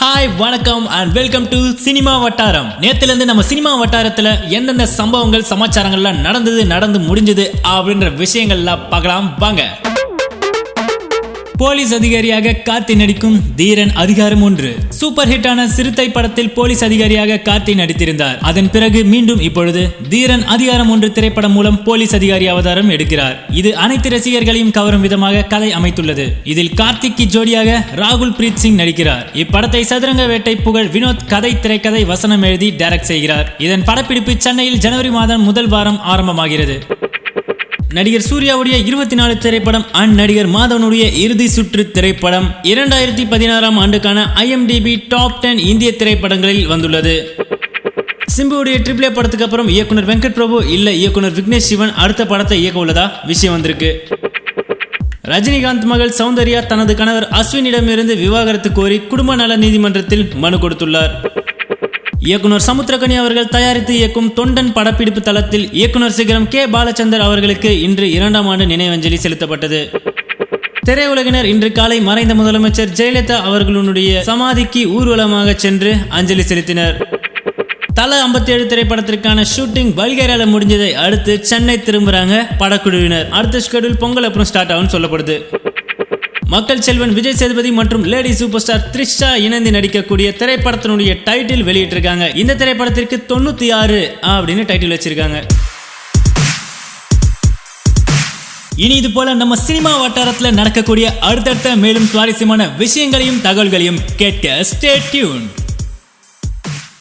Hi வணக்கம் and welcome to cinema வட்டாரம். நேத்துல இருந்து நம்ம சினிமா வட்டாரத்துல என்னென்ன சம்பவங்கள் சமாச்சாரங்கள்லாம் நடந்து முடிஞ்சது அப்படின்ற விஷயங்கள்லாம் பார்க்கலாம் வாங்க. போலீஸ் அதிகாரியாக கார்த்தி நடிக்கும் தீரன் அதிகாரம் 1 சூப்பர் ஹிட்டான சிறுத்தை படத்தில் போலீஸ் அதிகாரியாக கார்த்தி நடித்திருந்தார். அதன் பிறகு மீண்டும் இப்பொழுது தீரன் அதிகாரம் 1 திரைப்படம் மூலம் போலீஸ் அதிகாரி அவதாரம் எடுக்கிறார். இது அனைத்து ரசிகர்களையும் கவரும் விதமாக கதை அமைத்துள்ளது. இதில் கார்த்திக்கு ஜோடியாக ராகுல் பிரீத் சிங் நடிக்கிறார். இப்படத்தை சதுரங்க வேட்டை புகழ் வினோத் கதை திரைக்கதை வசனம் எழுதி டைரக்ட் செய்கிறார். இதன் படப்பிடிப்பு சென்னையில் ஜனவரி மாதம் முதல் வாரம் ஆரம்பமாகிறது. நடிகர் சூர்யாவுடைய 24 திரைப்படம் அண்ட் நடிகர் மாதவனுடைய இறுதி சுற்று திரைப்படம் 2016 ஆண்டுக்கான IMDb டாப் 10 இந்திய திரைப்படங்களில் வந்துள்ளது. சிம்புவுடைய ட்ரிபிள் ஏ படத்துக்கு அப்புறம் இயக்குனர் வெங்கட் பிரபு இல்ல இயக்குனர் விக்னேஷ் சிவன் அடுத்த படத்தை இயக்க உள்ளதா விஷயம் வந்திருக்கு. ரஜினிகாந்த் மகள் சௌந்தர்யா தனது கணவர் அஸ்வினிடமிருந்து விவாகரத்து கோரி குடும்ப நல நீதிமன்றத்தில் மனு கொடுத்துள்ளார். இயக்குனர் சமுத்திரகனி அவர்கள் தயாரித்து இயக்கும் தொண்டன் படப்பிடிப்பு தளத்தில் இயக்குனர் சிகரம் கே பாலச்சந்தர் அவர்களுக்கு இன்று 2ஆம் ஆண்டு நினைவஞ்சலி செலுத்தப்பட்டது. திரையுலகினர் இன்று காலை மறைந்த முதலமைச்சர் ஜெயலலிதா அவர்களுடைய சமாதிக்கு ஊர்வலமாக சென்று அஞ்சலி செலுத்தினர். தல 57 திரைப்படத்திற்கான ஷூட்டிங் பல்கேரியால முடிஞ்சதை அடுத்து சென்னை திரும்புறாங்க படக்குழுவினர். அடுத்த ஷெட்யூல் பொங்கல் அப்புறம் ஸ்டார்ட் ஆகும்னு சொல்லப்படுது. மக்கள் செல்வன் விஜய் சேதுபதி மற்றும் லேடி சூப்பர் ஸ்டார் த்ரிஷா இணைந்து நடிக்கக்கூடிய திரைப்படத்தினுடைய டைட்டில் வெளியிட்டிருக்காங்க. இந்த திரைப்படத்திற்கு 96 அப்படின்னு டைட்டில் வச்சிருக்காங்க. இனி இது போல நம்ம சினிமா வட்டாரத்தில் நடக்கக்கூடிய அடுத்தடுத்த மேலும் சுவாரஸ்யமான விஷயங்களையும் தகவல்களையும் கேட்க ஸ்டே டியூன்.